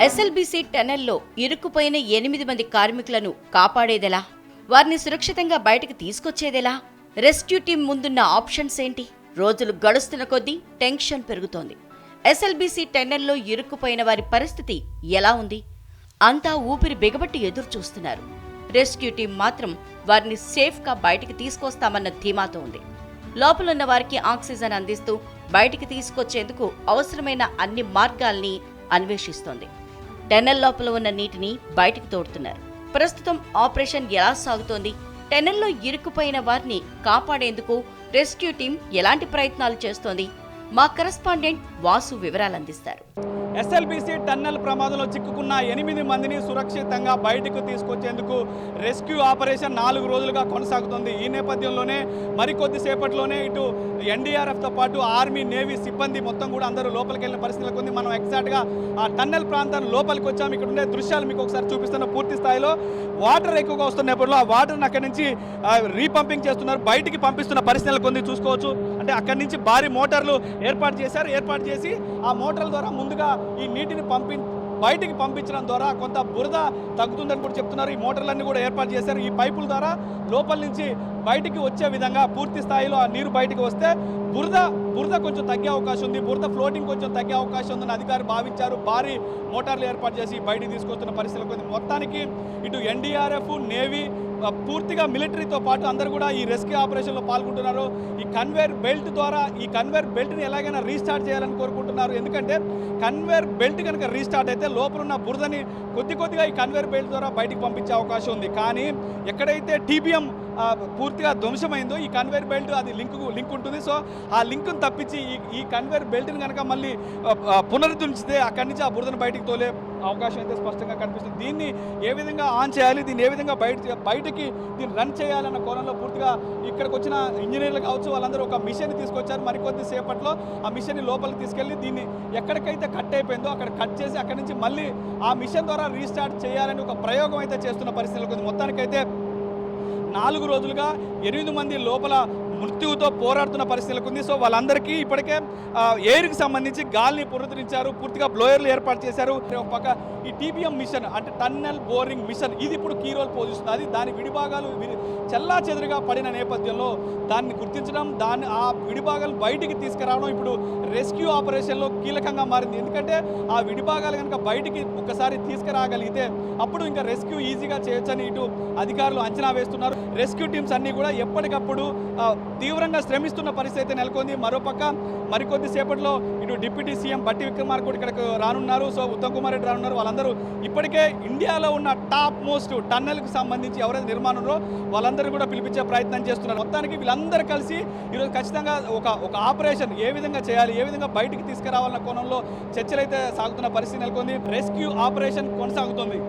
SLBC టన్నెల్లో ఇరుక్కుపోయిన 8 మంది కార్మికులను కాపాడేదెలా? వారిని సురక్షితంగా బయటకు తీసుకొచ్చేదెలా? రెస్క్యూ టీం ముందున్న ఆప్షన్స్ ఏంటి? రోజులు గడుస్తున్న కొద్దీ టెన్షన్ పెరుగుతోంది. ఎస్ఎల్బీసీ టన్నెల్లో ఇరుక్కుపోయిన వారి పరిస్థితి ఎలా ఉంది? అంతా ఊపిరి బిగబట్టి ఎదురు చూస్తున్నారు. రెస్క్యూ టీం మాత్రం వారిని సేఫ్గా బయటికి తీసుకొస్తామన్న ధీమాతో ఉంది. లోపలున్న వారికి ఆక్సిజన్ అందిస్తూ బయటికి తీసుకొచ్చేందుకు అవసరమైన అన్ని మార్గాల్ని అన్వేషిస్తోంది. టన్నెల్ లోపల ఉన్న నీటిని బయటికి తోడుతున్నారు. ప్రస్తుతం ఆపరేషన్ ఎలా సాగుతోంది? టన్నెల్లో ఇరుక్కుపోయిన వారిని కాపాడేందుకు రెస్క్యూ టీం ఎలాంటి ప్రయత్నాలు చేస్తోంది? మా కరెస్పాండెంట్ వాసు వివరాలు అందిస్తారు. ఎస్ఎల్బీసీ టన్నెల్ ప్రమాదంలో చిక్కుకున్న 8 మందిని సురక్షితంగా బయటకు తీసుకొచ్చేందుకు రెస్క్యూ ఆపరేషన్ 4 రోజులుగా కొనసాగుతుంది. ఈ నేపథ్యంలోనే మరికొద్ది సేపట్లోనే ఇటు ఎన్డీఆర్ఎఫ్తో పాటు ఆర్మీ, నేవీ సిబ్బంది మొత్తం కూడా అందరూ లోపలికి వెళ్ళిన పరిస్థితులకు ఉంది. మనం ఎగ్జాక్ట్గా ఆ టన్నెల్ ప్రాంతం లోపలికి వచ్చాము. ఇక్కడ ఉండే దృశ్యాలు మీకు ఒకసారి చూపిస్తున్న పూర్తి స్థాయిలో వాటర్ ఎక్కువగా వస్తున్న నేపథ్యంలో ఆ వాటర్ని అక్కడి నుంచి రీపంపింగ్ చేస్తున్నారు, బయటికి పంపిస్తున్న పరిస్థితులకు ఉంది. చూసుకోవచ్చు, అంటే అక్కడి నుంచి భారీ మోటార్లు ఏర్పాటు చేసి ఆ మోటార్ల ద్వారా ముందుగా ఈ నీటిని బయటికి పంపించడం ద్వారా కొంత బురద తగ్గుతుందని కూడా చెప్తున్నారు. ఈ మోటార్లన్నీ కూడా ఏర్పాటు చేశారు. ఈ పైపుల ద్వారా లోపల నుంచి బయటికి వచ్చే విధంగా పూర్తి స్థాయిలో ఆ నీరు బయటికి వస్తే బురద కొంచెం తగ్గే అవకాశం ఉంది, బురద ఫ్లోటింగ్ కొంచెం తగ్గే అవకాశం ఉందని అధికారులు భావించారు. భారీ మోటార్లు ఏర్పాటు చేసి బయటికి తీసుకొస్తున్న పరిస్థితులకు ఉంది. మొత్తానికి ఇటు ఎన్డీఆర్ఎఫ్, నేవీ, పూర్తిగా మిలిటరీతో పాటు అందరూ కూడా ఈ రెస్క్యూ ఆపరేషన్లో పాల్గొంటున్నారు. ఈ కన్వేర్ బెల్ట్ని ఎలాగైనా రీస్టార్ట్ చేయాలని కోరుకుంటున్నారు. ఎందుకంటే కన్వేర్ బెల్ట్ కనుక రీస్టార్ట్ అయితే లోపల ఉన్న బురదని కొద్దిగా ఈ కన్వేర్ బెల్ట్ ద్వారా బయటికి పంపించే అవకాశం ఉంది. కానీ ఎక్కడైతే టీబీఎం పూర్తిగా ధ్వంసమైందో ఈ కన్వేర్ బెల్ట్ అది లింక్ ఉంటుంది. సో ఆ లింక్ను తప్పించి ఈ కన్వేర్ బెల్ట్ని కనుక మళ్ళీ పునరుద్ధరించితే అక్కడి నుంచి ఆ బురదను బయటికి తోలే అవకాశం అయితే స్పష్టంగా కనిపిస్తుంది. దీన్ని ఏ విధంగా ఆన్ చేయాలి, దీన్ని ఏ విధంగా బయటికి దీన్ని రన్ చేయాలన్న కోణంలో పూర్తిగా ఇక్కడికి వచ్చిన ఇంజనీర్లు కావచ్చు వాళ్ళందరూ ఒక మిషన్ తీసుకొచ్చారు. మరికొద్ది సేపట్లో ఆ మిషన్ని లోపలికి తీసుకెళ్లి దీన్ని ఎక్కడికైతే కట్ అయిపోయిందో అక్కడ కట్ చేసి అక్కడి నుంచి మళ్ళీ ఆ మిషన్ ద్వారా రీస్టార్ట్ చేయాలని ఒక ప్రయోగం అయితే చేస్తున్న పరిస్థితులకు ఉంది. మొత్తానికైతే 4 రోజులుగా 8 మంది లోపల మృత్యువుతో పోరాడుతున్న పరిస్థితులకు ఉంది. సో వాళ్ళందరికీ ఇప్పటికే ఎయిర్కి సంబంధించి గాలిని పునరుద్ధరించారు, పూర్తిగా బ్లోయర్లు ఏర్పాటు చేశారు. ఒక పక్క ఈ టీబీఎం మిషన్ అంటే టన్నెల్ బోరింగ్ మిషన్ ఇది ఇప్పుడు కీ రోల్ పోషిస్తుంది. దాని విడిభాగాలు చెల్లా చెదురుగా పడిన నేపథ్యంలో దాన్ని గుర్తించడం, ఆ విడిభాగాలు బయటికి తీసుకురావడం ఇప్పుడు రెస్క్యూ ఆపరేషన్లో కీలకంగా మారింది. ఎందుకంటే ఆ విడిభాగాలు కనుక బయటికి ఒకసారి తీసుకురాగలిగితే అప్పుడు ఇంకా రెస్క్యూ ఈజీగా చేయొచ్చని ఇటు అధికారులు అంచనా వేస్తున్నారు. రెస్క్యూ టీమ్స్ అన్నీ కూడా ఎప్పటికప్పుడు తీవ్రంగా శ్రమిస్తున్న పరిస్థితి నెలకొంది. మరోపక్క మరికొద్ది సేపట్లో ఇటు డిప్యూటీ సీఎం బట్టి విక్రమార్క కూడా ఇక్కడికి రానున్నారు. సో ఉత్తమ్ కుమార్ రెడ్డి రానున్నారు. వాళ్ళందరూ ఇప్పటికే ఇండియాలో ఉన్న టాప్ మోస్ట్ టన్నెల్కి సంబంధించి ఎవరైతే నిర్మాణంలో వాళ్ళందరూ కూడా పిలిపించే ప్రయత్నం చేస్తున్నారు. మొత్తానికి వీళ్ళందరూ కలిసి ఈరోజు ఖచ్చితంగా ఒక ఆపరేషన్ ఏ విధంగా చేయాలి, ఏ విధంగా బయటికి తీసుకురావాలన్న కోణంలో చర్చలు అయితే సాగుతున్న పరిస్థితి నెలకొంది. రెస్క్యూ ఆపరేషన్ కొనసాగుతుంది.